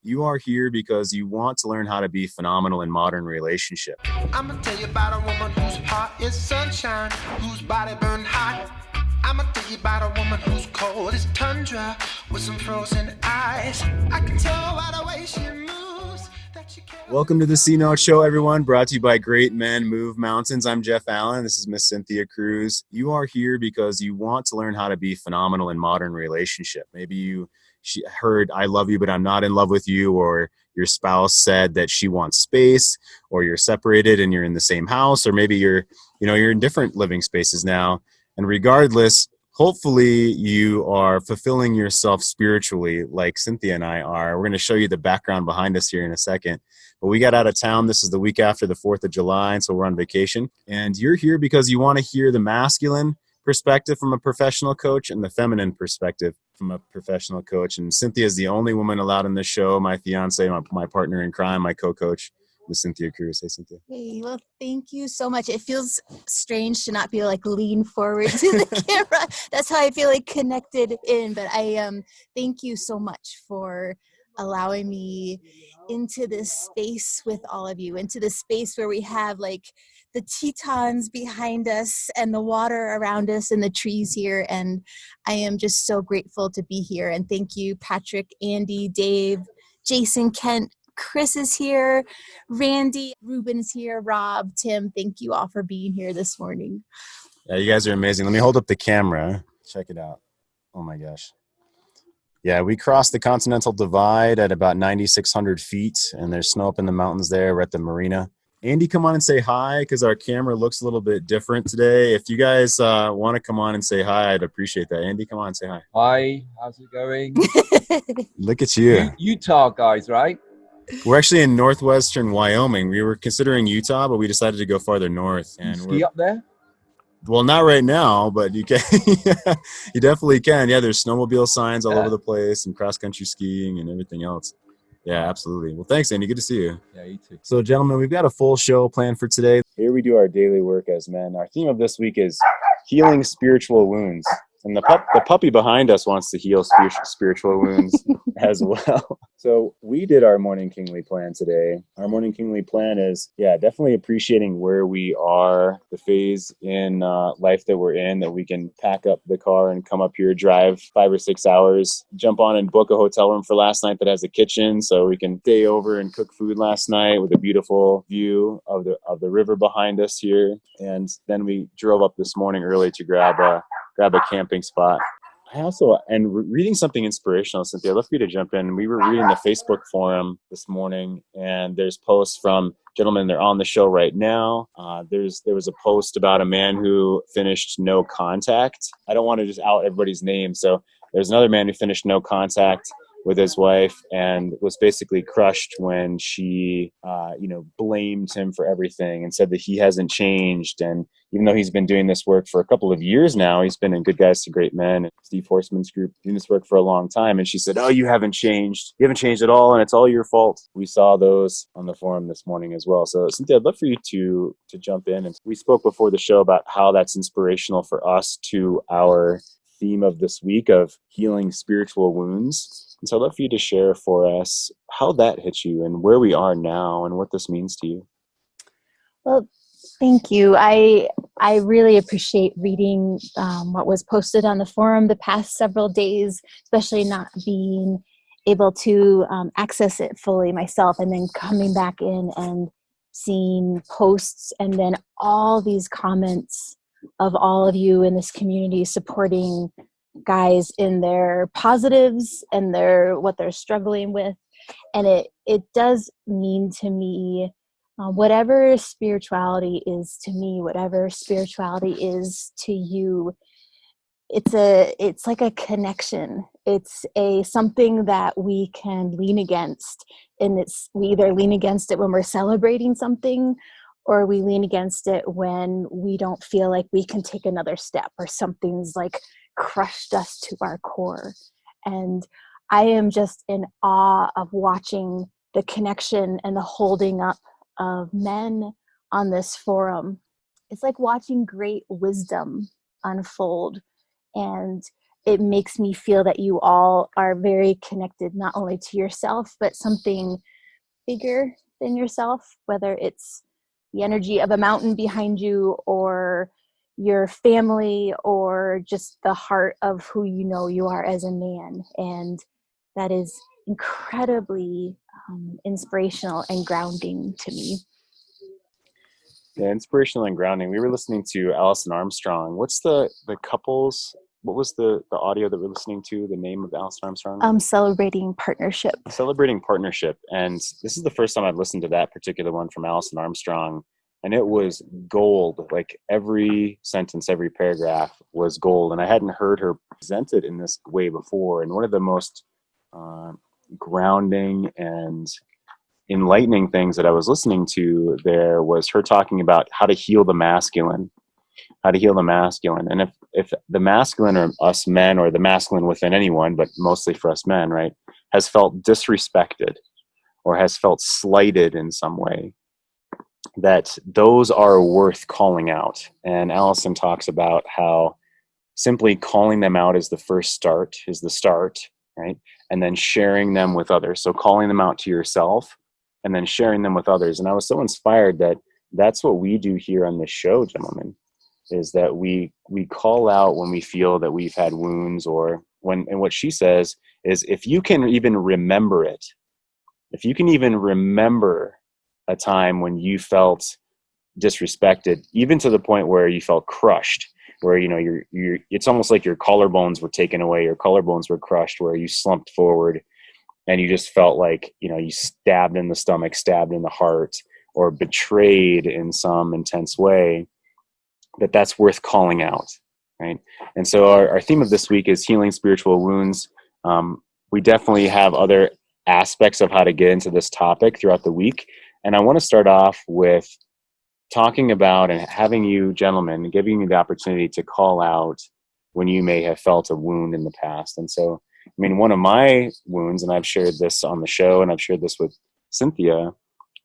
You are here because you want to learn how to be phenomenal in modern relationships. I'm gonna tell you about a woman whose heart is sunshine, whose body burned hot. I'm gonna tell you about a woman who's cold as tundra, with some frozen eyes. I can tell by the way she moves that she cares. Welcome to the C Note Show, everyone, brought to you by Great Men Move Mountains. I'm Jeff Allen. This is Miss Cynthia Cruz. You are here because you want to learn how to be phenomenal in modern relationship. Maybe you heard I love you, but I'm not in love with you, or your spouse said that she wants space, or you're separated and you're in the same house, or maybe you're in different living spaces now. And regardless, hopefully you are fulfilling yourself spiritually like Cynthia and I are. We're going to show you the background behind us here in a second. But we got out of town. This is the week after the 4th of July, and so we're on vacation. And you're here because you want to hear the masculine perspective from a professional coach and the feminine perspective from a professional coach. And Cynthia is the only woman allowed in this show. My fiance, my partner in crime, my co-coach, Miss Cynthia Cruz. Hey, Cynthia. Hey, well, thank you so much. It feels strange to not be like lean forward to the camera. That's how I feel like connected in. But I thank you so much for allowing me into this space with all of you, into the space where we have like the Tetons behind us and the water around us and the trees here. And I am just so grateful to be here. And thank you, Patrick, Andy, Dave, Jason, Kent, Kris is here, Randy, Ruben's here, Rob, Tim. Thank you all for being here this morning. Yeah, you guys are amazing. Let me hold up the camera. Check it out. Oh my gosh. Yeah, we crossed the Continental Divide at about 9,600 feet, and there's snow up in the mountains there. We're at the marina. Andy, come on and say hi, because our camera looks a little bit different today. If you guys want to come on and say hi, I'd appreciate that. Andy, come on and say hi. Hi, how's it going? Look at you. Utah guys, right? We're actually in northwestern Wyoming. We were considering Utah, but we decided to go farther north. And ski up there? Well, not right now, but you can. You definitely can. Yeah, there's snowmobile signs all over the place and cross-country skiing and everything else. Yeah, absolutely. Well, thanks, Andy. Good to see you. Yeah, you too. So, gentlemen, we've got a full show planned for today. Here we do our daily work as men. Our theme of this week is healing spiritual wounds. And the puppy behind us wants to heal spiritual wounds as well. So we did our morning kingly plan today. Our morning kingly plan is, definitely appreciating where we are, the phase in life that we're in, that we can pack up the car and come up here, drive 5 or 6 hours, jump on and book a hotel room for last night that has a kitchen so we can stay over and cook food last night with a beautiful view of the river behind us here. And then we drove up this morning early to grab a camping spot. I also, reading something inspirational, Cynthia, I'd love for you to jump in. We were reading the Facebook forum this morning, and there's posts from gentlemen, they're on the show right now. There was a post about a man who finished No Contact. I don't want to just out everybody's name. So there's another man who finished No Contact with his wife and was basically crushed when she, blamed him for everything and said that he hasn't changed. And even though he's been doing this work for a couple of years now, he's been in Good Guys to Great Men, and Steve Horseman's group, doing this work for a long time. And she said, "Oh, you haven't changed. You haven't changed at all, and it's all your fault." We saw those on the forum this morning as well. So, Cynthia, I'd love for you to jump in. And we spoke before the show about how that's inspirational for us to our theme of this week of healing spiritual wounds. And so I'd love for you to share for us how that hit you and where we are now and what this means to you. Well, thank you. I really appreciate reading what was posted on the forum the past several days, especially not being able to access it fully myself, and then coming back in and seeing posts and then all these comments of all of you in this community supporting guys in their positives and what they're struggling with. And it does mean to me, whatever spirituality is to me, whatever spirituality is to you, it's like a connection. It's something that we can lean against, and we either lean against it when we're celebrating something, or we lean against it when we don't feel like we can take another step, or something's like crushed us to our core. And I am just in awe of watching the connection and the holding up of men on this forum. It's like watching great wisdom unfold. And it makes me feel that you all are very connected, not only to yourself, but something bigger than yourself, whether it's the energy of a mountain behind you or your family or just the heart of who you know you are as a man. And that is incredibly inspirational and grounding to me. Yeah, inspirational and grounding. We were listening to Allison Armstrong. What's the couples? What was the audio that we're listening to? The name of Allison Armstrong? Celebrating partnership. Celebrating partnership. And this is the first time I've listened to that particular one from Allison Armstrong. And it was gold. Like every sentence, every paragraph was gold. And I hadn't heard her presented in this way before. And one of the most grounding and enlightening things that I was listening to there was her talking about how to heal the masculine. And if the masculine, or us men, or the masculine within anyone, but mostly for us men, right, has felt disrespected or has felt slighted in some way, that those are worth calling out. And Allison talks about how simply calling them out is the start, right? And then sharing them with others. So calling them out to yourself and then sharing them with others. And I was so inspired that that's what we do here on this show, gentlemen, is that we call out when we feel that we've had wounds, or when, and what she says is, if you can even remember it, if you can even remember a time when you felt disrespected, even to the point where you felt crushed, where, you know, you're it's almost like your collarbones were taken away, your collarbones were crushed, where you slumped forward and you just felt like, you know, you stabbed in the stomach, stabbed in the heart, or betrayed in some intense way, that's worth calling out, right? And so our theme of this week is healing spiritual wounds. We definitely have other aspects of how to get into this topic throughout the week. And I want to start off with talking about and having you gentlemen, giving you the opportunity to call out when you may have felt a wound in the past. And so, I mean, one of my wounds, and I've shared this on the show and I've shared this with Cynthia,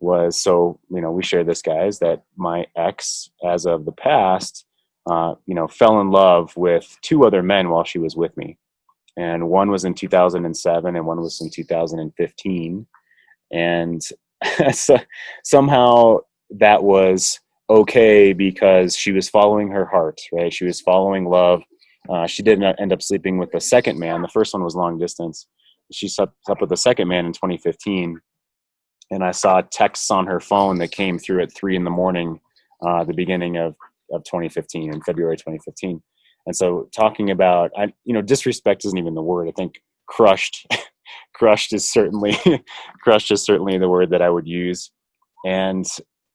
was, so, you know, we share this, guys, that my ex, as of the past, you know, fell in love with two other men while she was with me. And one was in 2007 and one was in 2015. And so somehow that was okay because she was following her heart, right? She was following love. She did not end up sleeping with the second man. The first one was long distance. She slept with the second man in 2015. And I saw texts on her phone that came through at 3 a.m, the beginning of 2015, in February 2015. And so talking about, disrespect isn't even the word. I think crushed is certainly the word that I would use. And,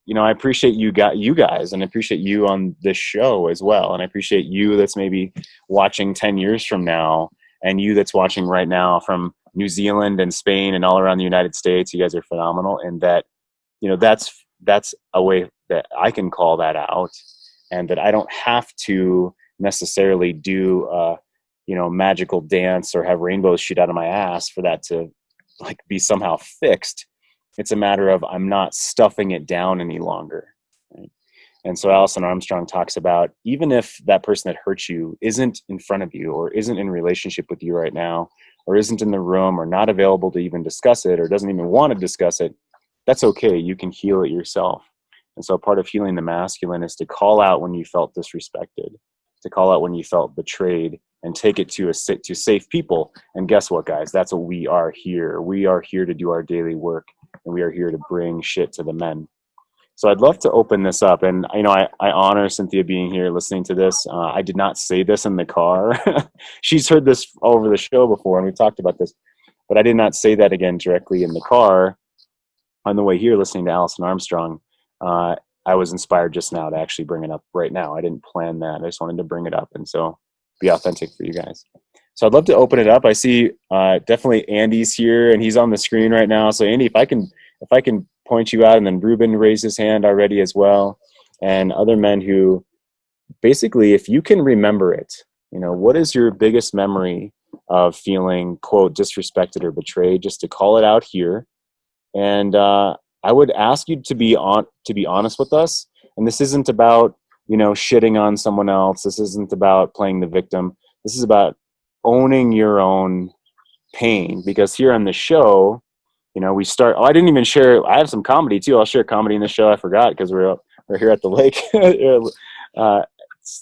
you know, I appreciate you guys, and I appreciate you on this show as well. And I appreciate you that's maybe watching 10 years from now, and you that's watching right now from New Zealand and Spain and all around the United States. You guys are phenomenal. And that, you know, that's a way that I can call that out, and that I don't have to necessarily do magical dance or have rainbows shoot out of my ass for that to like be somehow fixed. It's a matter of I'm not stuffing it down any longer. Right? And so Allison Armstrong talks about, even if that person that hurt you isn't in front of you, or isn't in relationship with you right now, or isn't in the room, or not available to even discuss it, or doesn't even want to discuss it, that's okay. You can heal it yourself. And so part of healing the masculine is to call out when you felt disrespected, to call out when you felt betrayed, and take it to safe people. And guess what, guys? That's what we are here. We are here to do our daily work, and we are here to bring shit to the men. So I'd love to open this up. And, you know, I honor Cynthia being here, listening to this. I did not say this in the car. She's heard this all over the show before, and we've talked about this, but I did not say that again directly in the car on the way here, listening to Allison Armstrong. I was inspired just now to actually bring it up right now. I didn't plan that. I just wanted to bring it up, and so be authentic for you guys. So I'd love to open it up. I see definitely Andy's here, and he's on the screen right now. So Andy, if I can point you out, and then Rueben raised his hand already as well, and other men who basically, if you can remember it, you know, what is your biggest memory of feeling, quote, disrespected or betrayed, just to call it out here. And I would ask you to be honest with us. And this isn't about, you know, shitting on someone else. This isn't about playing the victim. This is about owning your own pain, because here on the show, we start. Oh, I didn't even share. I have some comedy too. I'll share comedy in the show. I forgot because we're here at the lake.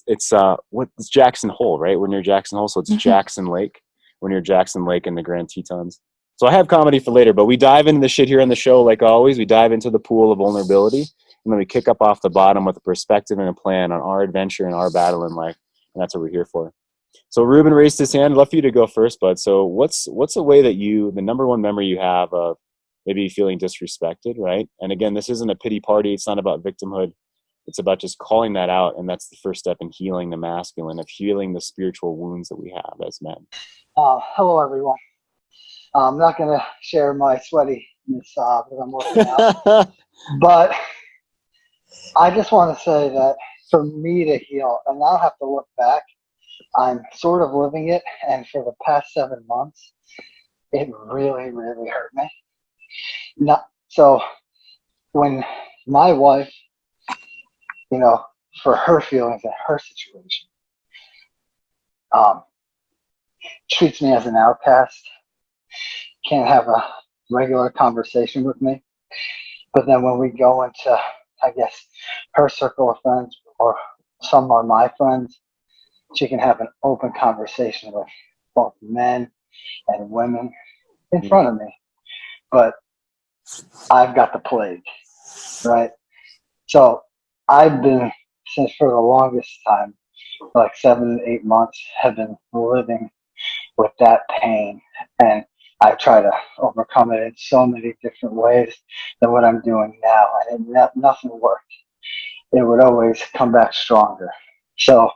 It's Jackson Hole, right? We're near Jackson Hole, so it's Jackson Lake. We're near Jackson Lake in the Grand Tetons. So I have comedy for later, but we dive into the shit here on the show like always. We dive into the pool of vulnerability, and then we kick up off the bottom with a perspective and a plan on our adventure and our battle in life, and that's what we're here for. So Rueben raised his hand. I'd love for you to go first, bud. So what's a way that the number one memory you have of maybe feeling disrespected, right? And again, this isn't a pity party. It's not about victimhood. It's about just calling that out, and that's the first step in healing the masculine, of healing the spiritual wounds that we have as men. Hello, everyone. I'm not going to share my sweatiness because I'm working out. But I just want to say that for me to heal, and I'll have to look back, I'm sort of living it. And for the past 7 months, it really, really hurt me. So when my wife, for her feelings and her situation, treats me as an outcast, can't have a regular conversation with me. But then when we go into, I guess, her circle of friends, or some are my friends, she can have an open conversation with both men and women in front of me. But I've got the plague, right? So I've been, since for the longest time, like 7 to 8 months, have been living with that pain. And I try to overcome it in so many different ways than what I'm doing now. And nothing worked. It would always come back stronger. So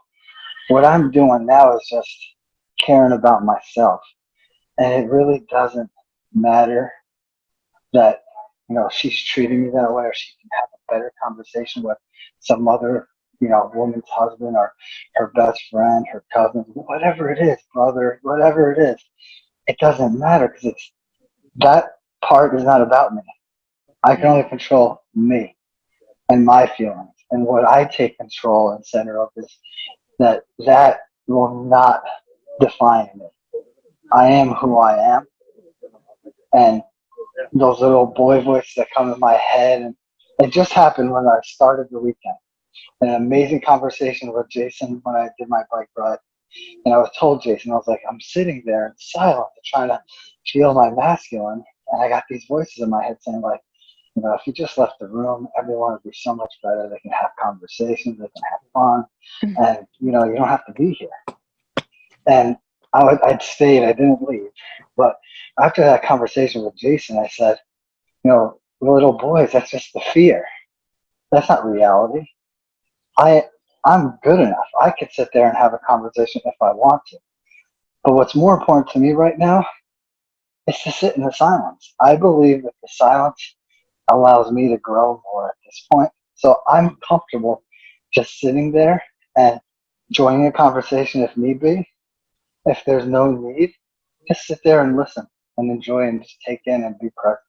what I'm doing now is just caring about myself. And it really doesn't matter that, she's treating me that way, or she can have a better conversation with some other, woman's husband, or her best friend, her cousin, whatever it is, brother, whatever it is. It doesn't matter, because that part is not about me. I can only control me and my feelings. And what I take control and center of is that will not define me. I am who I am. And those little boy voices that come in my head, and it just happened when I started the weekend. An amazing conversation with Jason when I did my bike ride. And I told Jason, I was like, I'm sitting there in silence trying to feel my masculine. And I got these voices in my head saying, like, if you just left the room, everyone would be so much better. They can have conversations, they can have fun, and, you don't have to be here. And I'd stayed, I didn't leave. But after that conversation with Jason, I said, little boys, that's just the fear. That's not reality. I'm good enough. I could sit there and have a conversation if I want to. But what's more important to me right now is to sit in the silence. I believe that the silence allows me to grow more at this point. So I'm comfortable just sitting there and joining a conversation if need be. If there's no need, just sit there and listen and enjoy and just take in and be present.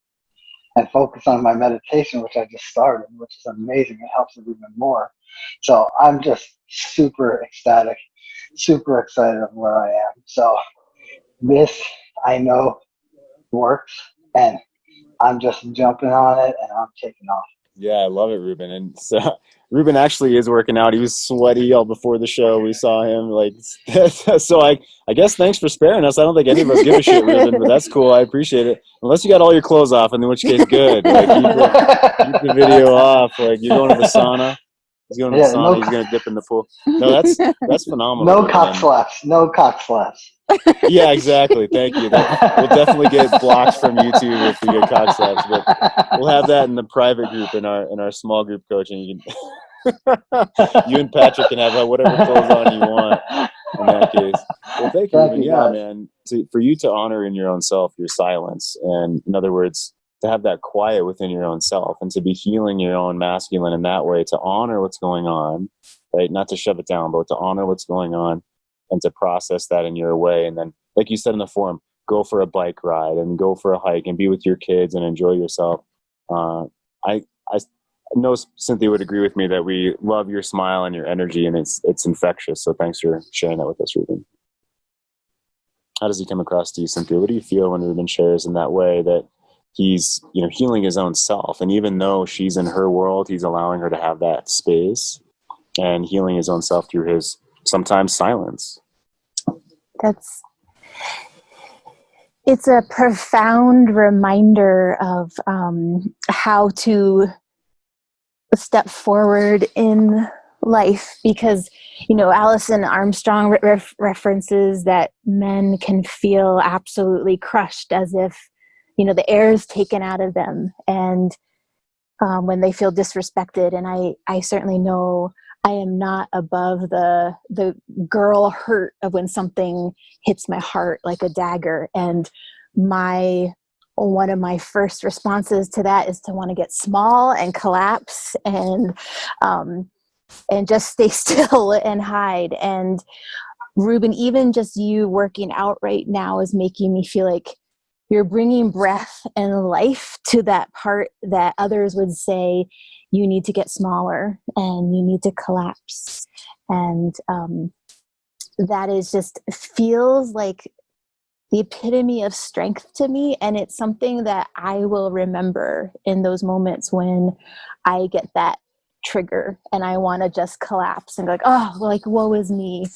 And focus on my meditation, which I just started, which is amazing. It helps it even more. So I'm just super ecstatic, super excited of where I am. So this, I know, works, and I'm just jumping on it, and I'm taking off. Yeah, I love it, Rueben. And so Rueben actually is working out. He was sweaty all before the show. We saw him so I guess thanks for sparing us. I don't think any of us give a shit, Rueben, but that's cool. I appreciate it. Unless you got all your clothes off, in which case good. Like, keep the video off. Like, you're going to the sauna. He's going to the sauna. He's going to dip in the pool. No, that's phenomenal. No cock slaps. No cock slaps. Yeah, exactly. Thank you. We'll definitely get blocked from YouTube if we get cock slaps, but we'll have that in the private group in our small group coaching. You and Patrick can have whatever clothes on you want in that case. Well, thank you. And yeah, guys. Man, for you to honor in your own self your silence, and in other words, to have that quiet within your own self, and to be healing your own masculine in that way, to honor what's going on, right? Not to shove it down, but to honor what's going on and to process that in your way. And then, like you said in the forum, go for a bike ride and go for a hike and be with your kids and enjoy yourself. I know Cynthia would agree with me that we love your smile and your energy, and it's infectious. So thanks for sharing that with us, Rueben. How does he come across to you, Cynthia? What do you feel when Rueben shares in that way that he's, healing his own self? And even though she's in her world, he's allowing her to have that space and healing his own self through his sometimes silence. It's a profound reminder of how to step forward in life, because Alison Armstrong references that men can feel absolutely crushed, as if the air is taken out of them, and when they feel disrespected. And I certainly know I am not above the girl hurt of when something hits my heart like a dagger. And one of my first responses to that is to want to get small and collapse and just stay still and hide. And Rueben, even just you working out right now is making me feel like you're bringing breath and life to that part that others would say you need to get smaller and you need to collapse. And that is just feels like the epitome of strength to me. And it's something that I will remember in those moments when I get that trigger and I want to just collapse and go like, oh, like, woe is me.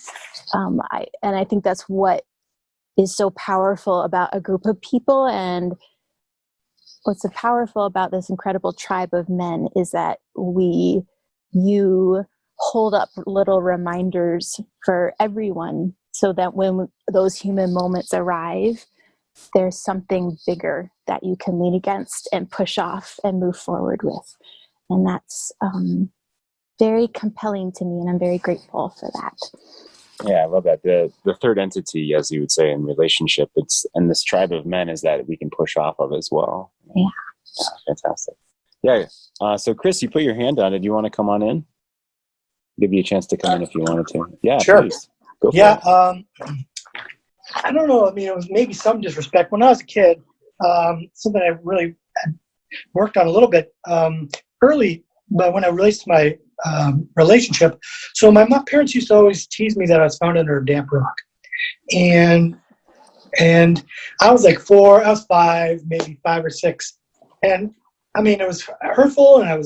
I think that's what is so powerful about a group of people. And what's so powerful about this incredible tribe of men is that you hold up little reminders for everyone, so that when those human moments arrive, there's something bigger that you can lean against and push off and move forward with. And that's very compelling to me, and I'm very grateful for that. Yeah, I love that. The third entity, as you would say, in relationship, and this tribe of men is that we can push off of as well. Yeah. Fantastic. Yeah. So Kris, you put your hand on it. Do you want to come on in? Give you a chance to come in if you wanted to. Yeah, sure. Please. Go for Yeah. it. I don't know. I mean, it was maybe some disrespect. When I was a kid, something I really worked on a little bit early, but when I released my relationship. So my parents used to always tease me that I was found under a damp rock. And I was like 4, I was 5, maybe 5 or 6. And I mean, it was hurtful, and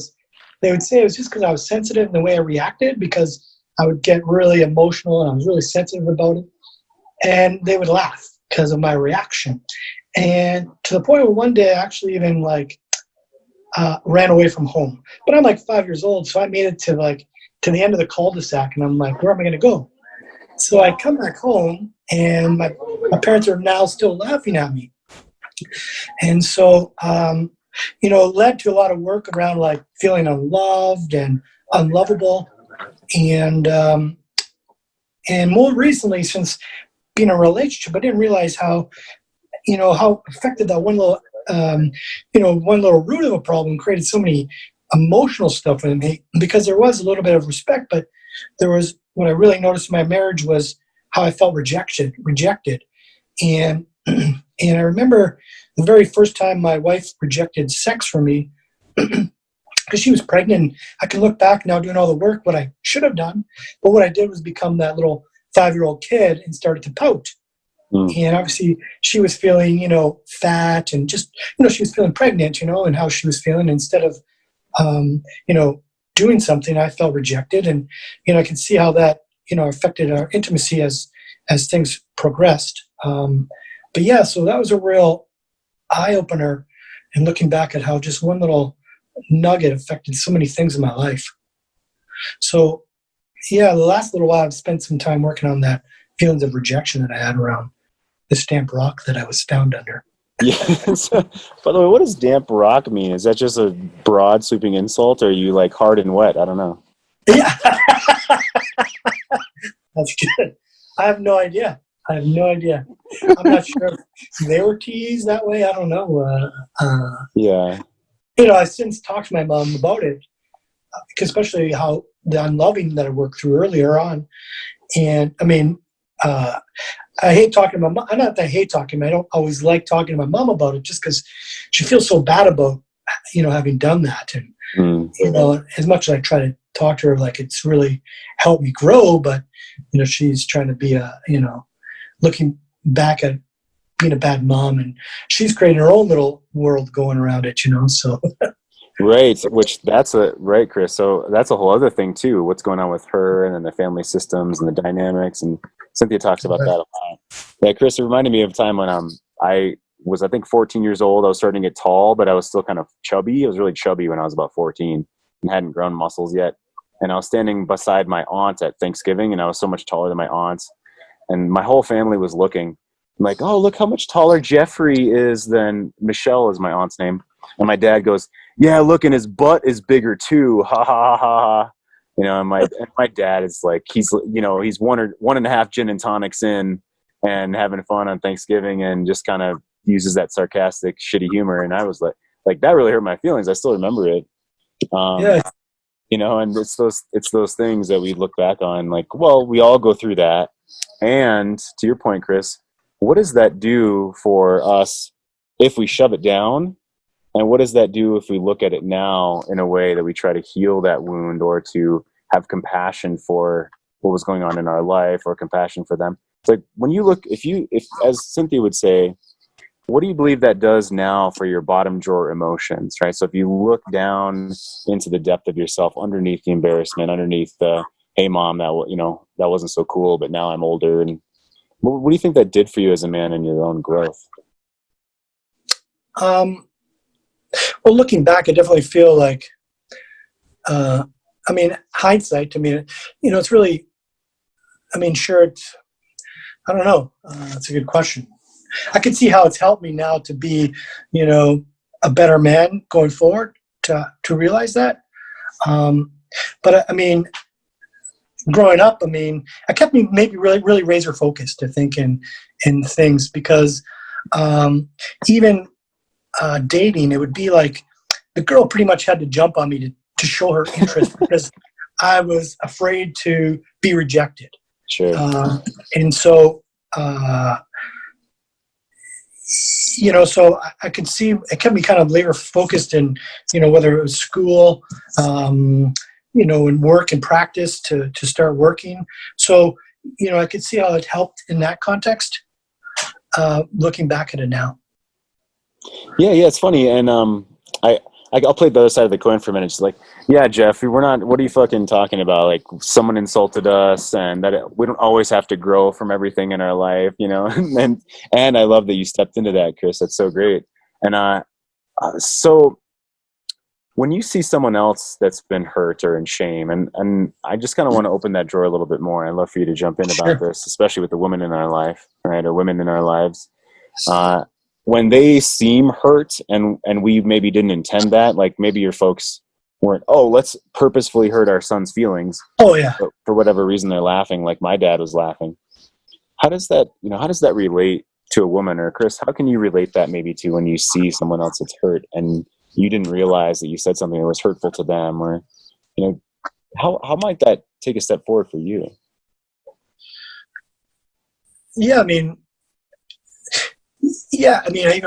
they would say it was just because I was sensitive in the way I reacted, because I would get really emotional and I was really sensitive about it. And they would laugh because of my reaction. And to the point where one day I actually even ran away from home. But I'm like 5 years old, so I made it to the end of the cul-de-sac, and I'm like, where am I going to go? So I come back home, and my parents are now still laughing at me. And so, it led to a lot of work around feeling unloved and unlovable. And more recently, since being in a relationship, I didn't realize how affected that one little root of a problem created so many emotional stuff in me, because there was a little bit of respect, but there was, what I really noticed in my marriage was how I felt rejected. And I remember the very first time my wife rejected sex from me, because she was pregnant. I can look back now doing all the work, what I should have done, but what I did was become that little 5-year-old kid and started to pout. And obviously she was feeling, fat, and just, she was feeling pregnant, and how she was feeling. Instead of, doing something, I felt rejected. And, I could see how that, affected our intimacy as things progressed. But yeah, so that was a real eye opener, and looking back at how just one little nugget affected so many things in my life. So yeah, the last little while I've spent some time working on that feelings of rejection that I had around this damp rock that I was found under. Yes. By the way, what does damp rock mean? Is that just a broad sweeping insult, or are you hard and wet? I don't know. Yeah. That's good. I have no idea. I'm not sure if they were teased that way. I don't know. Yeah. I since talked to my mom about it, especially how the unloving that I worked through earlier on. And I mean, I hate talking to my mom. Not that I hate talking, I don't always like talking to my mom about it, just because she feels so bad about, having done that. And, as much as I try to talk to her, it's really helped me grow, but, she's trying to be looking back at being a bad mom, and she's creating her own little world going around it, so. Right, which that's right, Kris. So that's a whole other thing too. What's going on with her, and then the family systems and the dynamics. And Cynthia talks about that a lot. Yeah, Kris, it reminded me of a time when I was, I think, 14 years old. I was starting to get tall, but I was still kind of chubby. I was really chubby when I was about 14 and hadn't grown muscles yet. And I was standing beside my aunt at Thanksgiving, and I was so much taller than my aunts, and my whole family was looking. I'm like, oh, look how much taller Jeffrey is than Michelle, is my aunt's name. And my dad goes, yeah, look, and his butt is bigger too. Ha ha ha ha. And my dad is like, he's 1.5 gin and tonics in and having fun on Thanksgiving, and just kind of uses that sarcastic, shitty humor. And I was like that really hurt my feelings. I still remember it. Yeah. And it's those things that we look back on, like, well, we all go through that. And to your point, Kris, what does that do for us if we shove it down? And what does that do if we look at it now in a way that we try to heal that wound, or to have compassion for what was going on in our life, or compassion for them? It's like, when you look, if as Cynthia would say, what do you believe that does now for your bottom drawer emotions, right? So if you look down into the depth of yourself, underneath the embarrassment, underneath the, hey mom, that wasn't so cool, but now I'm older. And what do you think that did for you as a man in your own growth? Well, looking back, I definitely feel like, hindsight, it's really, sure, I don't know. That's a good question. I can see how it's helped me now to be, a better man going forward, to realize that. But growing up, it kept me maybe really, really razor focused to think in things, because even dating, it would be like the girl pretty much had to jump on me to show her interest, because I was afraid to be rejected. Sure. And so, so I could see it kept me kind of laser focused in, whether it was school, and work and practice to start working. So, I could see how it helped in that context, looking back at it now. Yeah, it's funny. And I'll play the other side of the coin for a minute. Just like, yeah, Jeff, we're not, what are you fucking talking about? Like, someone insulted us, and that we don't always have to grow from everything in our life, and I love that you stepped into that, Kris. That's so great. And so when you see someone else that's been hurt or in shame, and I just kind of want to open that drawer a little bit more. I'd love for you to jump in about this, especially with the women in our life, right? Or women in our lives. When they seem hurt, and we maybe didn't intend that, like maybe your folks weren't, let's purposefully hurt our son's feelings. Oh yeah. For whatever reason they're laughing, like my dad was laughing. How does that relate to a woman? Or Kris, how can you relate that maybe to when you see someone else that's hurt and you didn't realize that you said something that was hurtful to them? Or, how might that take a step forward for you? Yeah, even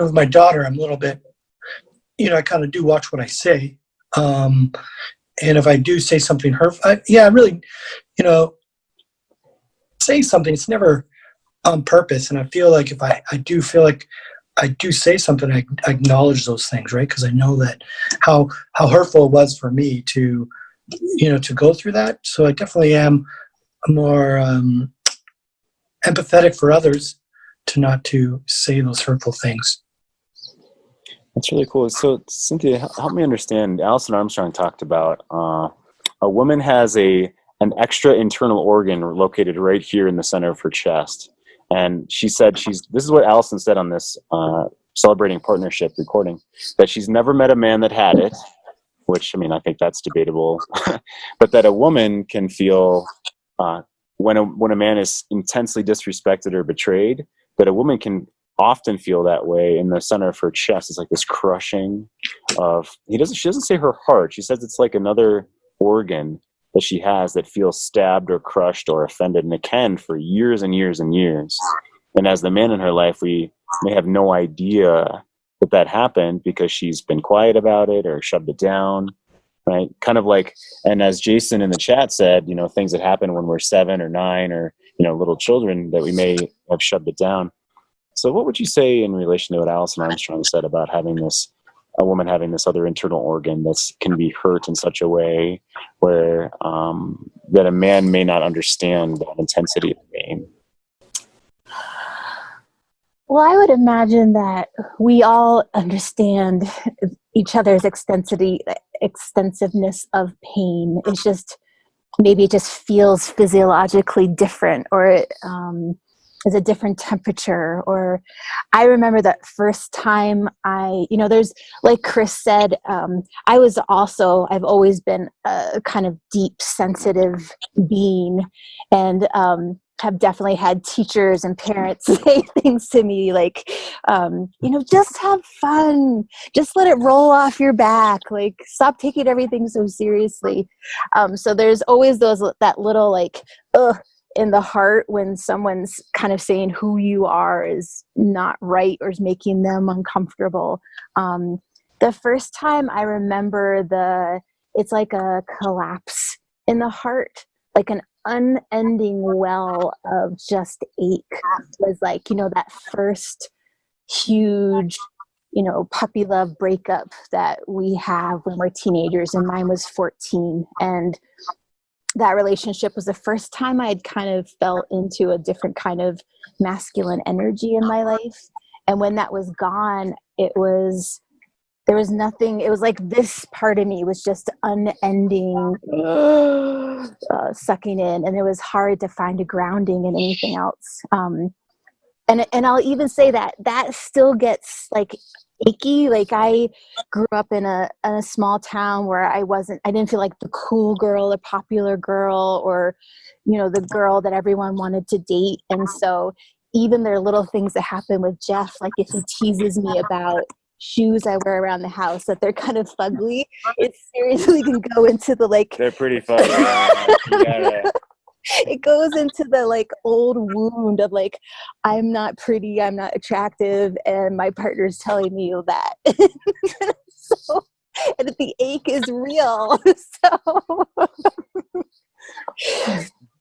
with my daughter, I'm a little bit, I kind of do watch what I say. And if I do say something hurtful, I really, say something, it's never on purpose. And I feel like if I do feel like I do say something, I acknowledge those things, right? Because I know that how hurtful it was for me to, to go through that. So I definitely am more empathetic for others, to not to say those hurtful things. That's really cool. So Cynthia, help me understand. Alison Armstrong talked about a woman has an extra internal organ located right here in the center of her chest. And she said this is what Alison said on this Celebrating Partnership recording, that she's never met a man that had it, which, I think that's debatable, but that a woman can feel when a man is intensely disrespected or betrayed, that a woman can often feel that way in the center of her chest. It's like this crushing of, she doesn't say her heart. She says it's like another organ that she has that feels stabbed or crushed or offended, and it can for years and years and years. And as the man in her life, we may have no idea that happened because she's been quiet about it or shoved it down, right? Kind of like, and as Jason in the chat said, things that happen when we're 7 or 9 or, little children, that we may have shoved it down. So what would you say in relation to what Allison Armstrong said about a woman having this other internal organ that can be hurt in such a way where that a man may not understand that intensity of pain? Well, I would imagine that we all understand each other's extensiveness of pain. It's just, maybe it just feels physiologically different, or it is a different temperature. Or I remember that first time there's, like Kris said, I've always been a kind of deep, sensitive being, and have definitely had teachers and parents say things to me like, just have fun, just let it roll off your back, like stop taking everything so seriously. So there's always that little like, ugh, in the heart when someone's kind of saying who you are is not right or is making them uncomfortable. The first time I remember it's like a collapse in the heart, like an unending well of just ache. Was like, that first huge, puppy love breakup that we have when we're teenagers, and mine was 14. And that relationship was the first time I had kind of fell into a different kind of masculine energy in my life. And when that was gone, there was nothing. It was like this part of me was just unending sucking in, and it was hard to find a grounding in anything else. And I'll even say that still gets like achy. Like I grew up in a small town where I didn't feel like the cool girl, the popular girl, or the girl that everyone wanted to date. And so even there are little things that happen with Jeff, like if he teases me about shoes I wear around the house that they're kind of fugly, it seriously can go into the like, They're pretty fugly. Yeah. It goes into the like old wound of like, I'm not pretty, I'm not attractive, and my partner's telling me that. So, and the ache is real. So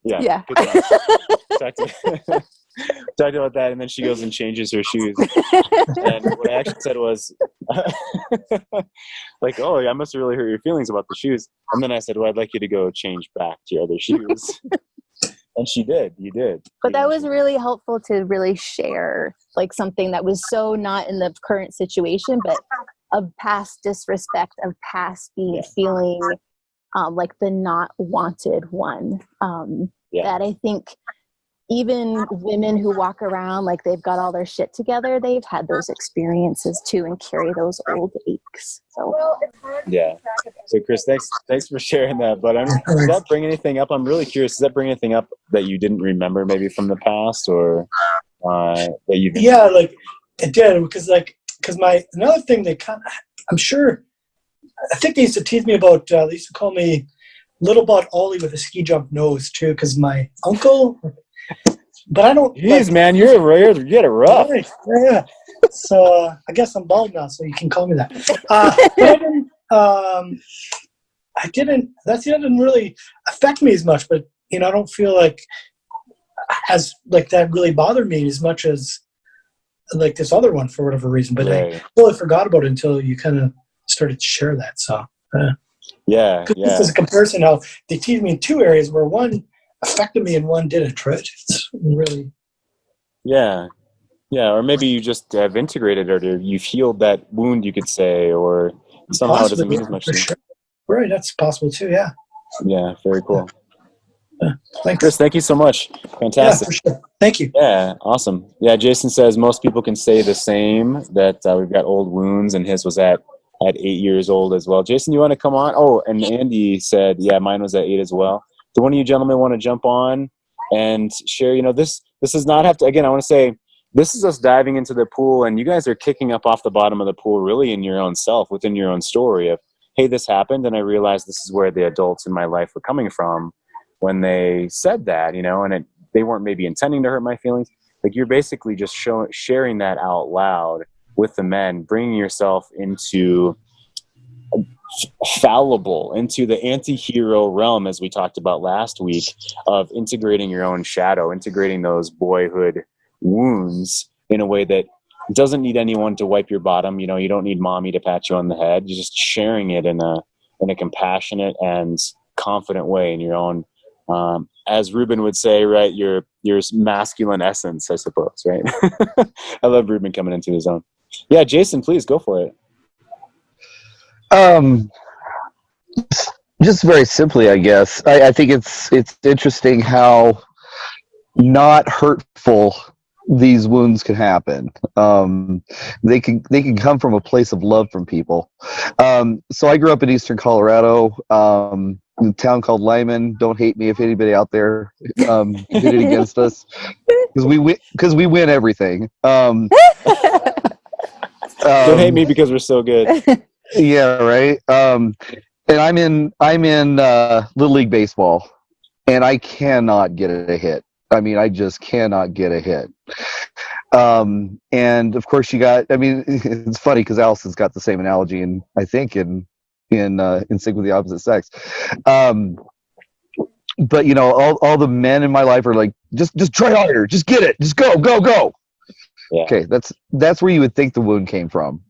yeah. Talked about that, and then she goes and changes her shoes. And what I actually said was, like, oh, I must have really hurt your feelings about the shoes. And then I said, well, I'd like you to go change back to your other shoes. And she did. You did. But that was really helpful to really share like something that was so not in the current situation, but of past disrespect, of past feeling like the not wanted one. That I think even women who walk around like they've got all their shit together, they've had those experiences too and carry those old aches. So yeah. So Kris, thanks for sharing that. But does that bring anything up? I'm really curious. Does that bring anything up that you didn't remember maybe from the past, or that you? Yeah, like it did, because another thing they I'm sure, I think they used to tease me about. They used to call me Little Butt Ollie with a ski jump nose too, because my uncle. But I don't. Jeez, man, you get it rough. Yeah. So I guess I'm bald now, so you can call me that. But I didn't. That didn't really affect me as much. But I don't feel like that really bothered me as much as like this other one for whatever reason. But right. I totally forgot about it until you kind of started to share that. So yeah. This is a comparison how they teased me in two areas where one affected me and one didn't, right? It's really... Yeah, or maybe you just have integrated it, or you've healed that wound, you could say, or somehow possibly, it doesn't mean as much to you. Sure. Right, that's possible too, yeah. Yeah, very cool. Thanks. Kris, thank you so much. Fantastic. Yeah, for sure. Thank you. Yeah, awesome. Yeah, Jason says most people can say the same, that we've got old wounds, and his was at 8 years old as well. Jason, you want to come on? Oh, and Andy said, yeah, mine was at 8 as well. Do one of you gentlemen want to jump on and share? This does not have to, again, I want to say, this is us diving into the pool, and you guys are kicking up off the bottom of the pool really in your own self, within your own story of, hey, this happened, and I realized this is where the adults in my life were coming from when they said that, and they weren't maybe intending to hurt my feelings. Like, you're basically just sharing that out loud with the men, bringing yourself into fallible, into the anti-hero realm, as we talked about last week, of integrating your own shadow, integrating those boyhood wounds in a way that doesn't need anyone to wipe your bottom. You know, you don't need mommy to pat you on the head. You're just sharing it in a compassionate and confident way in your own, as Rueben would say, right, your masculine essence, I suppose, right? I love Rueben coming into his own. Yeah, Jason, please go for it. Just very simply, I guess. I think it's interesting how not hurtful these wounds can happen. They can come from a place of love from people. So I grew up in Eastern Colorado, in a town called Lyman. Don't hate me if anybody out there did it against us, because we win everything. Don't hate me because we're so good. Yeah, right. And I'm in Little League baseball, and I cannot get a hit. I mean, I just cannot get a hit. And of course, it's funny because Allison's got the same analogy, and I think in Sync with the Opposite Sex. But you know, all the men in my life are like, just try harder, just get it, just go. Yeah. Okay, that's where you would think the wound came from.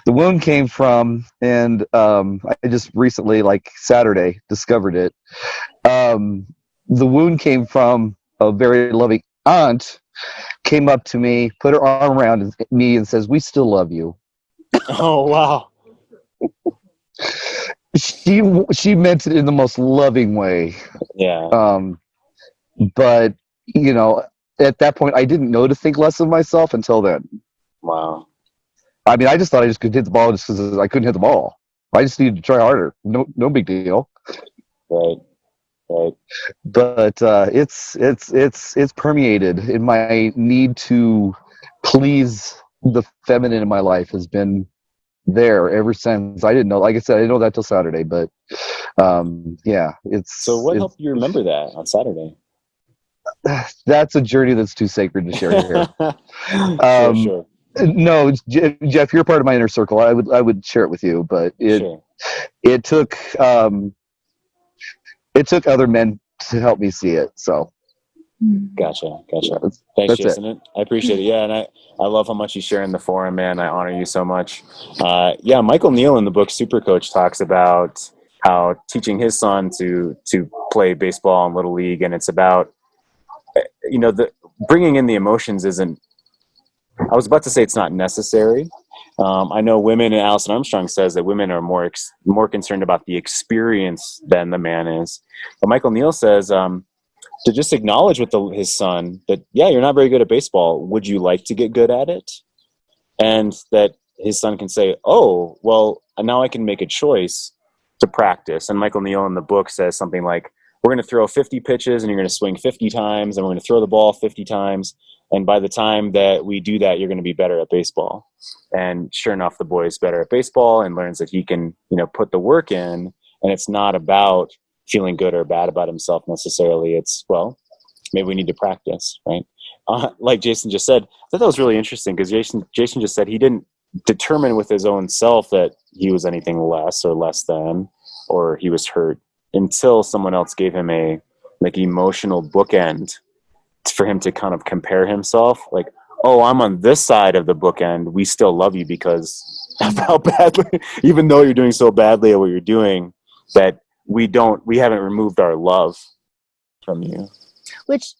The wound came from, and I just recently, like Saturday, discovered it. The wound came from a very loving aunt, came up to me, put her arm around me, and says, "We still love you." Oh, wow. She meant it in the most loving way. Yeah. But you know, at that point, I didn't know to think less of myself until then. Wow. I mean, I just thought I just could hit the ball just because I couldn't hit the ball. I just needed to try harder. No big deal. Right. But it's permeated in my need to please the feminine in my life has been there ever since. I didn't know, like I said, I didn't know that till Saturday, but yeah, So what helped you remember that on Saturday? That's a journey that's too sacred to share here. Sure. No, Jeff, you're part of my inner circle. I would share it with you, but it took other men to help me see it. So, gotcha. Thanks, that's Jason. it. I appreciate it. Yeah, and I love how much you share in the forum, man. I honor you so much. Yeah, Michael Neal in the book Super Coach talks about how teaching his son to play baseball in Little League, and it's about, you know, the bringing in the emotions isn't. I was about to say it's not necessary. I know women, and Allison Armstrong says that women are more concerned about the experience than the man is. But Michael Neal says to just acknowledge with his son that, yeah, you're not very good at baseball. Would you like to get good at it? And that his son can say, oh, well, now I can make a choice to practice. And Michael Neal in the book says something like, we're going to throw 50 pitches and you're going to swing 50 times and we're going to throw the ball 50 times. And by the time that we do that, you're going to be better at baseball. And sure enough, the boy is better at baseball and learns that he can, you know, put the work in. And it's not about feeling good or bad about himself necessarily. It's, well, maybe we need to practice, right? Like Jason just said, I thought that was really interesting because Jason just said he didn't determine with his own self that he was anything less or less than, or he was hurt until someone else gave him a emotional bookend for him to kind of compare himself, like, oh, I'm on this side of the bookend. We still love you because of how badly, even though you're doing so badly at what you're doing, that we haven't removed our love from you. Which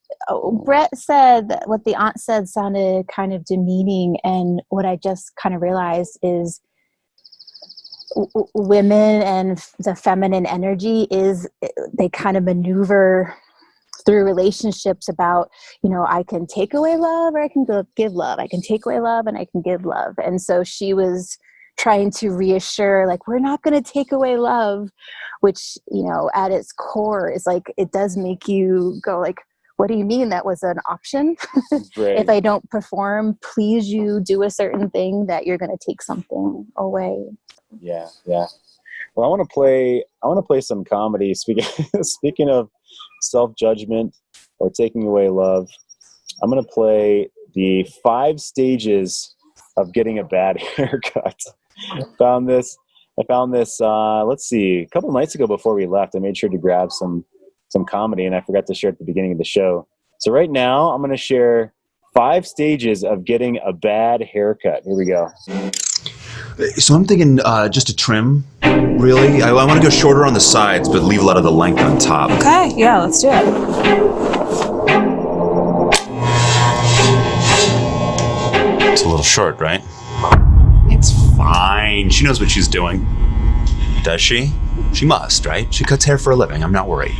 Brett said that what the aunt said sounded kind of demeaning. And what I just kind of realized is women and the feminine energy they kind of maneuver through relationships about, you know, I can take away love or I can give love. I can take away love and I can give love. And so she was trying to reassure, like, we're not going to take away love, which, you know, at its core is like, it does make you go like, what do you mean that was an option? Right. If I don't perform, please you do a certain thing that you're going to take something away. Yeah. Well, I want to play some comedy. Speaking of self-judgment or taking away love, I'm going to play the 5 stages of getting a bad haircut. I found this, let's see, a couple nights ago before we left. I made sure to grab some comedy, and I forgot to share at the beginning of the show. So right now, I'm going to share 5 stages of getting a bad haircut. Here we go. So I'm thinking just a trim, really. I want to go shorter on the sides, but leave a lot of the length on top. Okay, yeah, let's do it. It's a little short, right? It's fine. She knows what she's doing. Does she? She must, right? She cuts hair for a living. I'm not worried.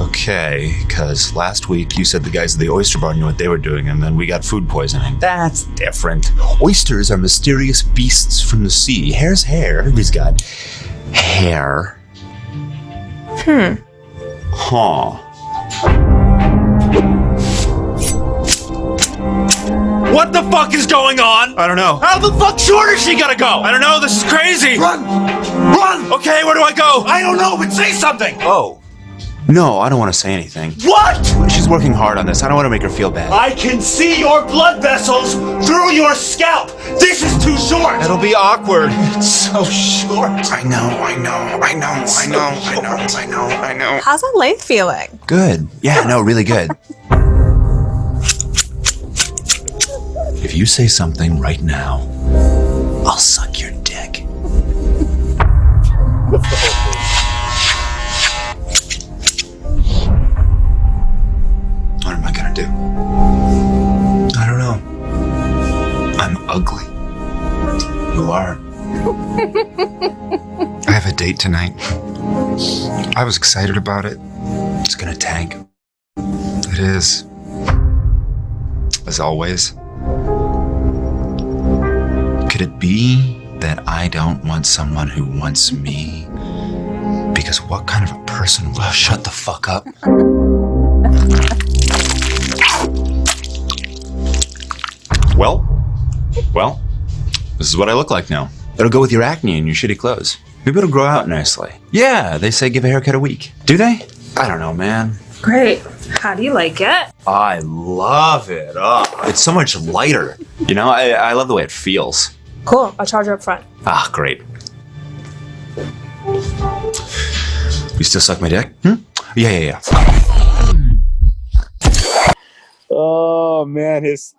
Okay, because last week you said the guys at the oyster bar knew what they were doing, and then we got food poisoning. That's different. Oysters are mysterious beasts from the sea. Hair's hair. Everybody's got hair. Huh. What the fuck is going on? I don't know. How the fuck short is she gonna go? I don't know. This is crazy. Run! Run! Okay, where do I go? I don't know, but say something! Oh. No, I don't want to say anything. What? She's working hard on this. I don't want to make her feel bad. I can see your blood vessels through your scalp. This is too short. It'll be awkward. It's so short. I know. How's that length feeling? Good. Yeah, no, really good. If you say something right now, I'll suck your dick. What am I gonna do? I don't know. I'm ugly. You are. I have a date tonight. I was excited about it. It's gonna tank. It is. As always. Could it be that I don't want someone who wants me? Because what kind of a person will shut the fuck up? Well, this is what I look like now. It'll go with your acne and your shitty clothes. Maybe it'll grow out nicely. Yeah, they say give a haircut a week. Do they? I don't know, man. Great. How do you like it? I love it. Oh, it's so much lighter. You know, I love the way it feels. Cool. I'll charge her up front. Ah, great. You still suck my dick? Yeah. Oh man, his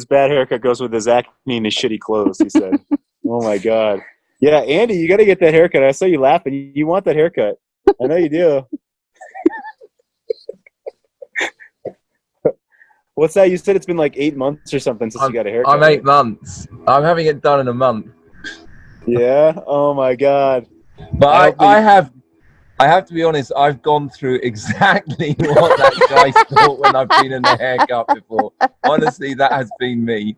bad haircut goes with his acne and his shitty clothes, he said. Oh my God. Yeah, Andy, you got to get that haircut. I saw you laughing. You want that haircut. I know you do. What's that? You said it's been like 8 months or something since you got a haircut. I'm 8 months. I'm having it done in a month. Yeah? Oh my God. But I have to be honest, I've gone through exactly what that guy thought when I've been in the haircut before. Honestly, that has been me.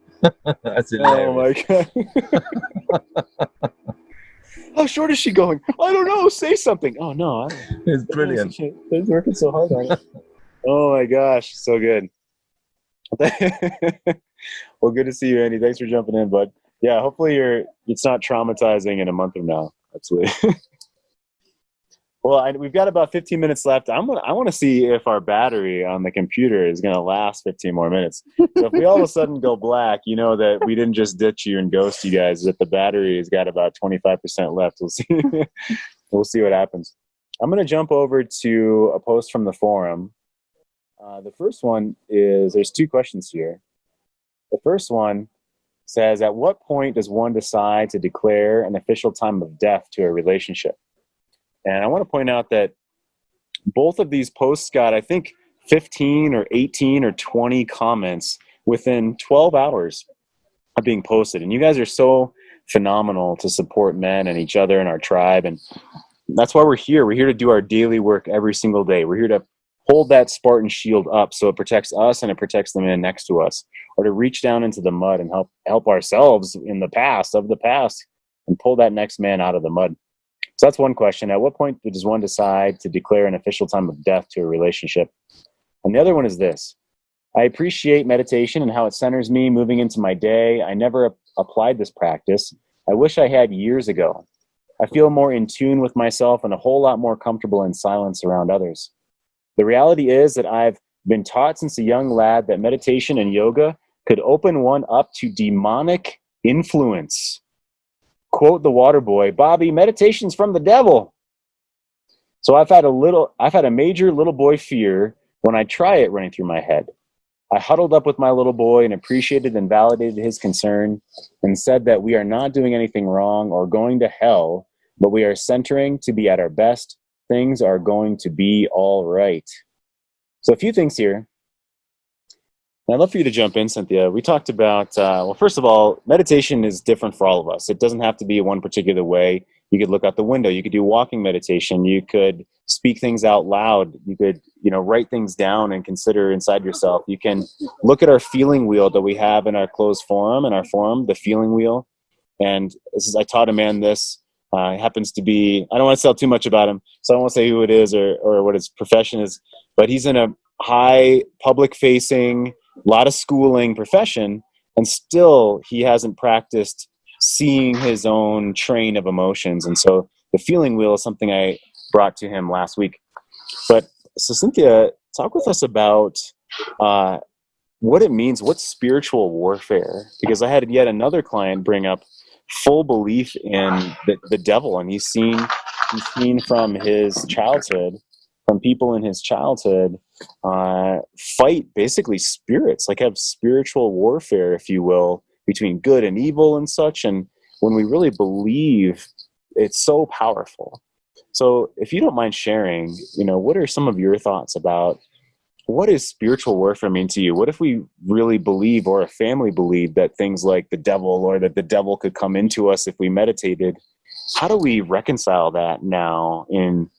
That's hilarious. Oh my God. How short is she going? I don't know. Say something. Oh no. It's brilliant. She's working so hard on it. Oh my gosh. So good. Well, good to see you, Andy. Thanks for jumping in, bud. Yeah, hopefully it's not traumatizing in a month from now. Absolutely. Well, we've got about 15 minutes left. I want to see if our battery on the computer is going to last 15 more minutes. So if we all of a sudden go black, you know that we didn't just ditch you and ghost you guys, that the battery has got about 25% left. We'll see. We'll see what happens. I'm going to jump over to a post from the forum. The first one is, there's 2 questions here. The first one says, at what point does one decide to declare an official time of death to a relationship? And I want to point out that both of these posts got, I think, 15 or 18 or 20 comments within 12 hours of being posted. And you guys are so phenomenal to support men and each other and our tribe. And that's why we're here. We're here to do our daily work every single day. We're here to hold that Spartan shield up so it protects us and it protects the men next to us, or to reach down into the mud and help ourselves in the past and pull that next man out of the mud. So that's one question. At what point does one decide to declare an official time of death to a relationship? And the other one is this. I appreciate meditation and how it centers me moving into my day. I never applied this practice. I wish I had years ago. I feel more in tune with myself and a whole lot more comfortable in silence around others. The reality is that I've been taught since a young lad that meditation and yoga could open one up to demonic influence. Quote the water boy, Bobby, meditation's from the devil. So I've had a major little boy fear when I try it running through my head. I huddled up with my little boy and appreciated and validated his concern and said that we are not doing anything wrong or going to hell, but we are centering to be at our best. Things are going to be all right. So a few things here. And I'd love for you to jump in, Cynthia. We talked about, well, first of all, meditation is different for all of us. It doesn't have to be one particular way. You could look out the window. You could do walking meditation. You could speak things out loud. You could, write things down and consider inside yourself. You can look at our feeling wheel that we have in our closed forum, the feeling wheel. And I taught a man this. Happens to be, I don't want to tell too much about him, so I won't say who it is or what his profession is, but he's in a high public facing, a lot of schooling profession, and still he hasn't practiced seeing his own train of emotions. And so the feeling wheel is something I brought to him last week. But so Cynthia, talk with us about what it means, what's spiritual warfare? Because I had yet another client bring up full belief in the devil, and he's seen from his childhood, from people in his childhood, fight basically spirits, like have spiritual warfare, if you will, between good and evil and such. And when we really believe, it's so powerful. So if you don't mind sharing, what are some of your thoughts about what does spiritual warfare mean to you? What if we really believe, or a family believed, that things like the devil, or that the devil could come into us if we meditated? How do we reconcile that now in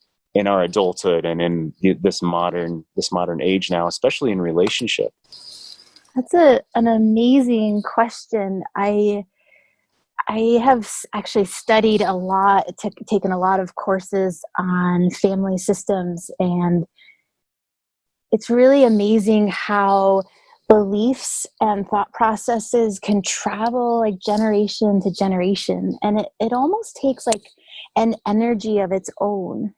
our adulthood and in this modern age now, especially in relationship? That's an amazing question. I have actually studied a lot, taken a lot of courses on family systems, and it's really amazing how beliefs and thought processes can travel like generation to generation. And it almost takes like an energy of its own,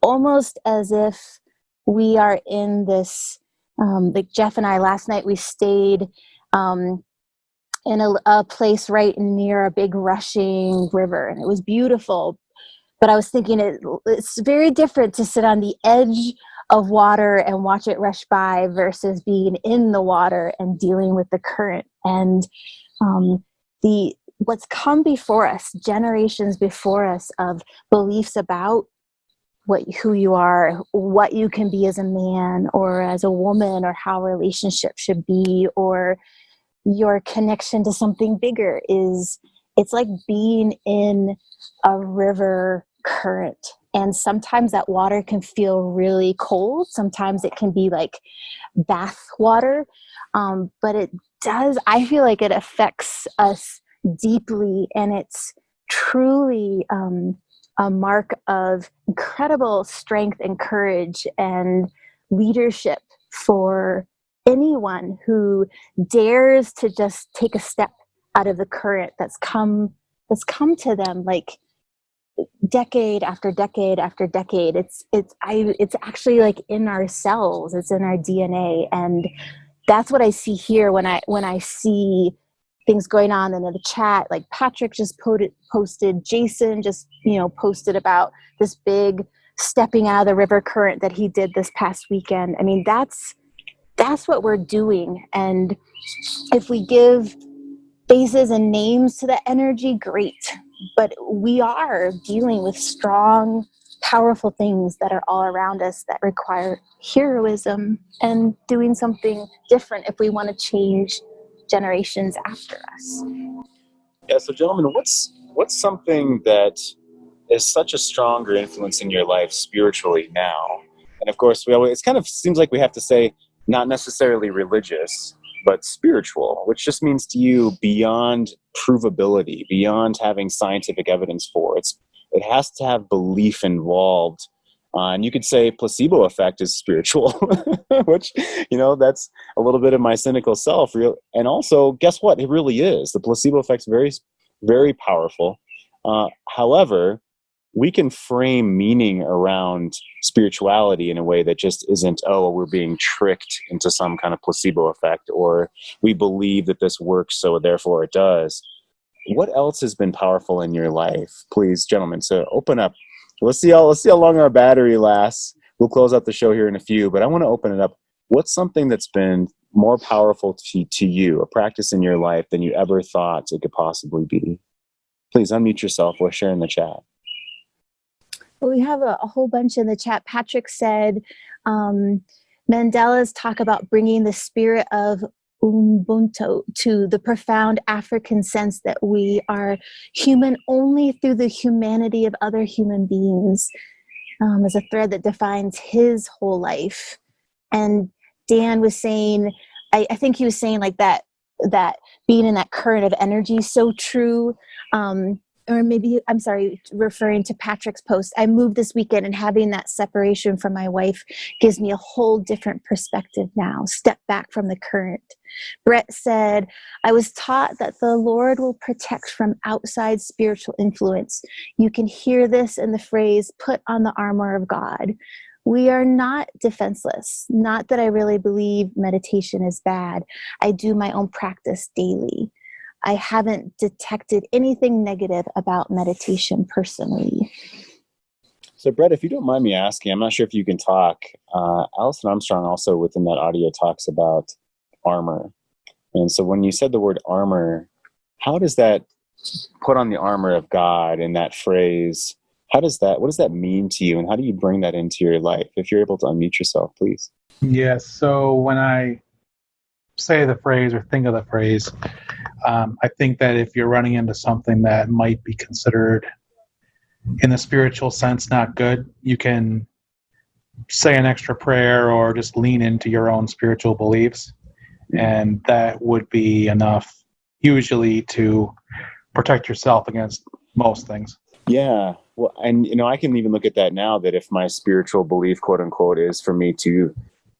almost as if we are in this, like Jeff and I last night, we stayed in a place right near a big rushing river, and it was beautiful. But I was thinking it's very different to sit on the edge of water and watch it rush by versus being in the water and dealing with the current. And what's come before us, generations before us, of beliefs about who you are, what you can be as a man or as a woman, or how relationships should be, or your connection to something bigger, it's like being in a river current. And sometimes that water can feel really cold. Sometimes it can be like bath water. But I feel like it affects us deeply. And it's truly a mark of incredible strength and courage and leadership for anyone who dares to just take a step out of the current that's come to them, like decade after decade after decade. It's actually like in ourselves. It's in our DNA, and that's what I see here when I see things going on in the chat. Like Patrick just posted, Jason just posted about this big stepping out of the river current that he did this past weekend. I mean, that's what we're doing, and if we give faces and names to that energy, great. But we are dealing with strong, powerful things that are all around us that require heroism and doing something different if we want to change generations after us. Yeah. So, gentlemen, what's something that is such a stronger influence in your life spiritually now? And of course, it kind of seems like we have to say not necessarily religious, but spiritual, which just means to you beyond provability, beyond having scientific evidence for it. It has to have belief involved. And you could say placebo effect is spiritual, which, that's a little bit of my cynical self. And also, guess what? It really is. The placebo effect's very, very powerful. However, we can frame meaning around spirituality in a way that just isn't, we're being tricked into some kind of placebo effect, or we believe that this works, so therefore it does. What else has been powerful in your life? Please, gentlemen, so open up. Let's see how long our battery lasts. We'll close out the show here in a few, but I want to open it up. What's something that's been more powerful to you, a practice in your life than you ever thought it could possibly be? Please unmute yourself or share in the chat. Well, we have a whole bunch in the chat. Patrick said, Mandela's talk about bringing the spirit of Ubuntu to the profound African sense that we are human only through the humanity of other human beings, is a thread that defines his whole life. And Dan was saying, I think he was saying like that being in that current of energy is so true. Or maybe, I'm sorry, referring to Patrick's post, I moved this weekend, and having that separation from my wife gives me a whole different perspective now. Step back from the current. Brett said, I was taught that the Lord will protect from outside spiritual influence. You can hear this in the phrase, put on the armor of God. We are not defenseless. Not that I really believe meditation is bad. I do my own practice daily. I haven't detected anything negative about meditation personally. So, Brett, if you don't mind me asking, I'm not sure if you can talk. Alison Armstrong also within that audio talks about armor. And so when you said the word armor, how does that put on the armor of God in that phrase? What does that mean to you? And how do you bring that into your life? If you're able to unmute yourself, please. Yes. So when I say the phrase or think of the phrase, I think that if you're running into something that might be considered in the spiritual sense not good, you can say an extra prayer or just lean into your own spiritual beliefs, and that would be enough usually to protect yourself against most things. Yeah. Well, and I can even look at that now, that if my spiritual belief, quote unquote, is for me to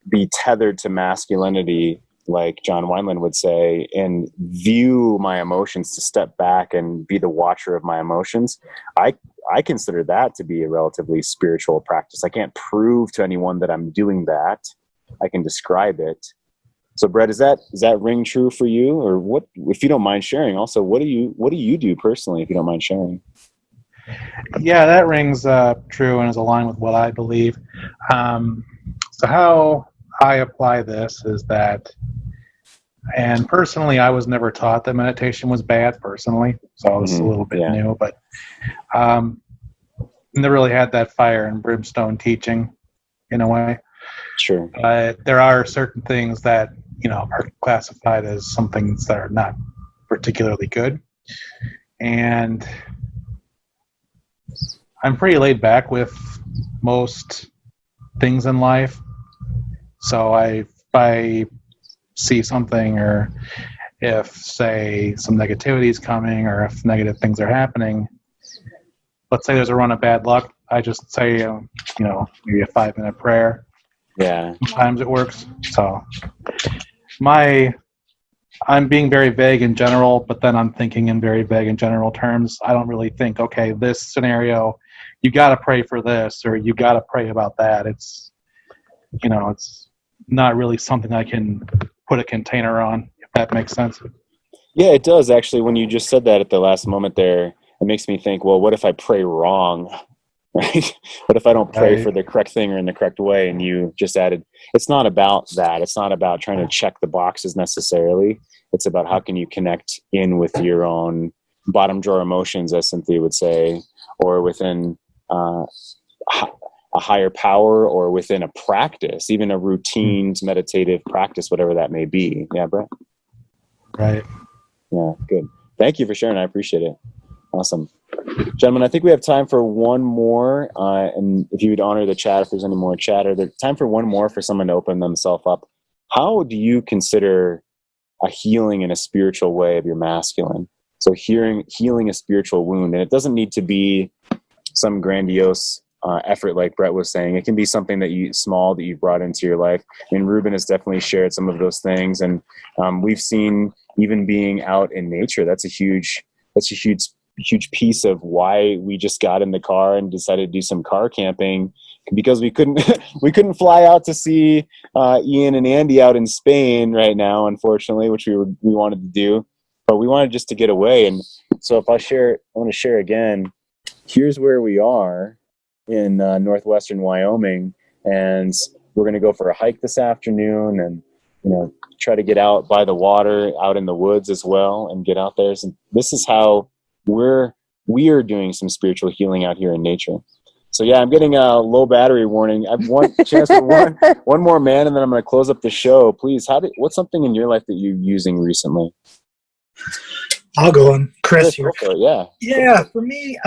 be tethered to masculinity, like John Wineland would say, and view my emotions, to step back and be the watcher of my emotions, I consider that to be a relatively spiritual practice. I can't prove to anyone that I'm doing that. I can describe it. So, Brett, does that ring true for you? Or what, if you don't mind sharing, also, what do you do personally, if you don't mind sharing? Yeah, that rings true and is aligned with what I believe. So how I apply this is that, and personally, I was never taught that meditation was bad personally, so it's a little bit new, but never really had that fire and brimstone teaching in a way. Sure. There are certain things that, are classified as some things that are not particularly good. And I'm pretty laid back with most things in life. So if I see something, or if, say, some negativity is coming, or if negative things are happening, let's say there's a run of bad luck, I just say, maybe a 5-minute prayer. Yeah. Sometimes it works. So I'm being very vague in general, but then I'm thinking in very vague and general terms. I don't really think, okay, this scenario, you got to pray for this, or you got to pray about that. It's, it's not really something I can put a container on, if that makes sense. Yeah, it does, actually. When you just said that at the last moment there, it makes me think, well, what if I pray wrong? Right? What if I don't pray for the correct thing or in the correct way? And you just added, it's not about that. It's not about trying to check the boxes necessarily. It's about how can you connect in with your own bottom drawer emotions, as Cynthia would say, or within a higher power, or within a practice, even a routine meditative practice, whatever that may be. Yeah, Brett? Right. Yeah, good. Thank you for sharing. I appreciate it. Awesome. Gentlemen, I think we have time for one more. And if you would honor the chat, if there's any more chatter, there's time for one more for someone to open themselves up. How do you consider a healing in a spiritual way of your masculine? So healing a spiritual wound. And it doesn't need to be some grandiose effort like Brett was saying. It can be something that you've brought into your life. I mean, Rueben has definitely shared some of those things. And we've seen, even being out in nature, that's a huge piece of why we just got in the car and decided to do some car camping, because we couldn't fly out to see Ian and Andy out in Spain right now, unfortunately, which we wanted to do, but we wanted just to get away. And so I want to share again. Here's where we are in northwestern Wyoming, and we're going to go for a hike this afternoon, and try to get out by the water, out in the woods as well, and get out there. So this is how we are doing some spiritual healing out here in nature. So yeah, I'm getting a low battery warning. I have one chance for one more man, and then I'm going to close up the show. Please, what's something in your life that you're using recently? I'll go on, Kris here. Yeah. For me,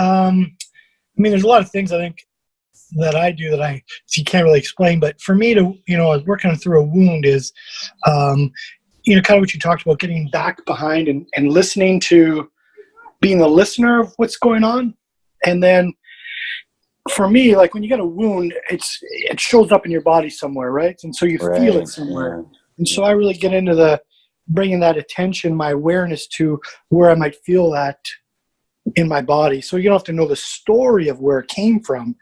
there's a lot of things I think that I do that you can't really explain. But for me to, working through a wound is, kind of what you talked about, getting back behind and listening to, being the listener of what's going on. And then for me, like when you get a wound, it shows up in your body somewhere, right? And so you feel it somewhere. Yeah. And so I really get into bringing that attention, my awareness to where I might feel that in my body. So you don't have to know the story of where it came from,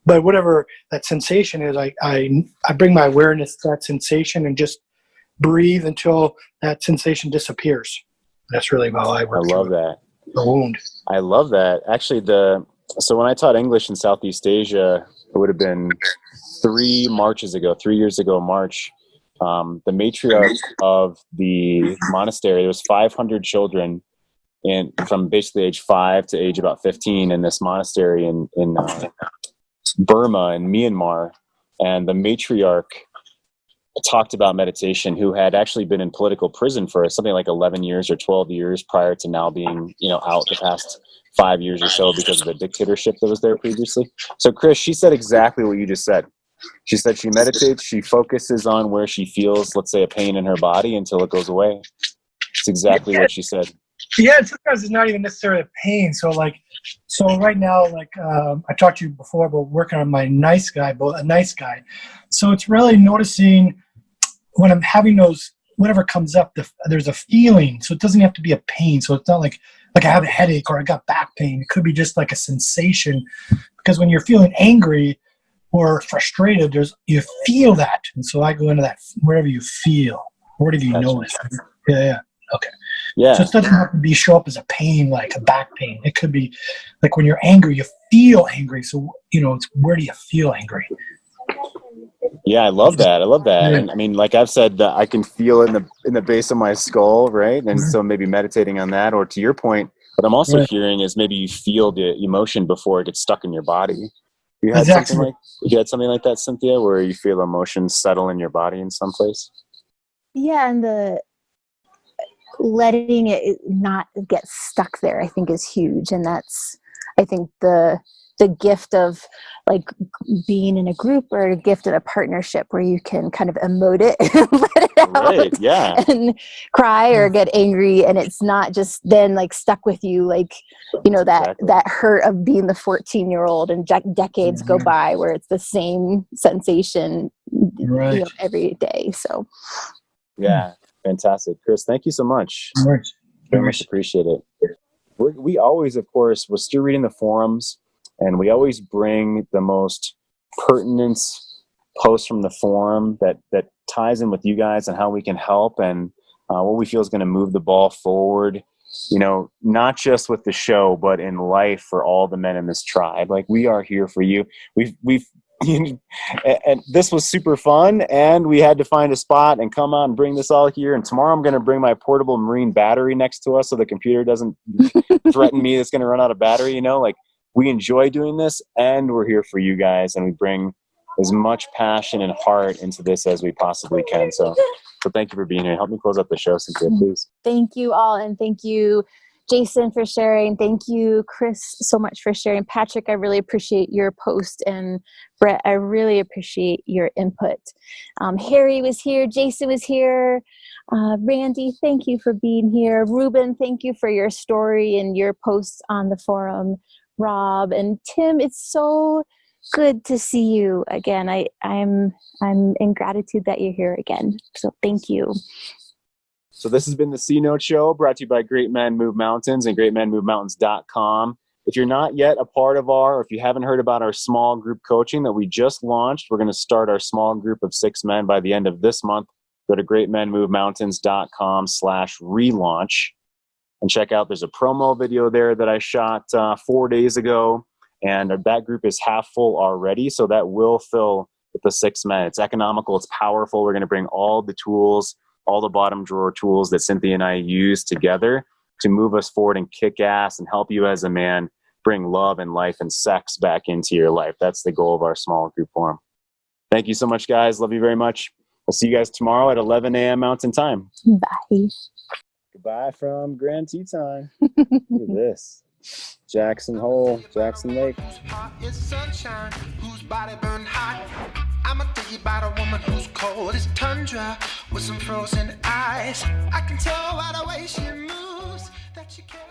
but whatever that sensation is, I bring my awareness to that sensation and just breathe until that sensation disappears. That's really how I work. I love that. The wound. I love that. Actually, so when I taught English in Southeast Asia, it would have been 3 years ago, March, the matriarch of the monastery, there was 500 children from basically age 5 to age about 15 in this monastery in Burma and Myanmar. And the matriarch talked about meditation, who had actually been in political prison for something like 11 years or 12 years prior to now being, out the past 5 years or so because of the dictatorship that was there previously. So Kris, she said exactly what you just said. She said she meditates, she focuses on where she feels, let's say, a pain in her body until it goes away. It's exactly what she said. Yeah, sometimes it's not even necessarily a pain. So right now, I talked to you before about working on my nice guy. So it's really noticing when I'm having those, whatever comes up, there's a feeling. So it doesn't have to be a pain. So it's not like I have a headache or I got back pain. It could be just like a sensation, because when you're feeling angry or frustrated, you feel that. And so I go into that, wherever you feel, whatever you notice. Yeah. Okay. Yeah. So it doesn't have to show up as a pain, like a back pain. It could be like when you're angry, you feel angry. So, it's where do you feel angry? Yeah, I love that. And I mean, like I've said, that I can feel it in the base of my skull, right? And so maybe meditating on that, or to your point, what I'm also hearing is maybe you feel the emotion before it gets stuck in your body. You had something like that, Cynthia, where you feel emotions settle in your body in some place? Yeah, and the letting it not get stuck there, I think, is huge. And that's, I think, the gift of being in a group, or a gift in a partnership where you can kind of emote it and let it out, and cry or get angry, and it's not just then stuck with you, that hurt of being the 14-year-old, and decades go by where it's the same sensation every day. So yeah, fantastic. Kris, thank you so much. Very much appreciate it. We always, of course, we're still reading the forums, and we always bring the most pertinent posts from the forum that ties in with you guys and how we can help, and what we feel is going to move the ball forward, not just with the show, but in life for all the men in this tribe. We are here for you. We've and this was super fun, and we had to find a spot and come out and bring this all here. And tomorrow I'm going to bring my portable marine battery next to us so the computer doesn't threaten me it's going to run out of battery. We enjoy doing this, and we're here for you guys, and we bring as much passion and heart into this as we possibly can. So thank you for being here. Help me close up the show, Cynthia, please. Thank you all, and thank you, Jason, for sharing. Thank you, Kris, so much for sharing. Patrick, I really appreciate your post, and Brett, I really appreciate your input. Harry was here, Jason was here, Randy, thank you for being here. Rueben, thank you for your story and your posts on the forum. Rob and Tim, it's so good to see you again. I'm in gratitude that you're here again. So thank you. So this has been the C Note Show, brought to you by Great Men Move Mountains and greatmenmovemountains.com. If you're not yet a part of or if you haven't heard about our small group coaching that we just launched, we're going to start our small group of 6 men by the end of this month. Go to greatmenmovemountains.com/relaunch and check out, there's a promo video there that I shot 4 days ago, and that group is half full already, so that will fill with the 6 men. It's economical. It's powerful. We're going to bring all the tools, all the bottom drawer tools that Cynthia and I use together to move us forward and kick ass and help you as a man bring love and life and sex back into your life. That's the goal of our small group forum. Thank you so much, guys. Love you very much. I'll see you guys tomorrow at 11 a.m. Mountain Time. Bye. Goodbye from Grand Teton. Look at this. Jackson Hole, Jackson Lake. Whose heart is sunshine, whose body burn hot. I'ma tell you about a woman who's cold as tundra with some frozen eyes. I can tell by the way she moves that she cares.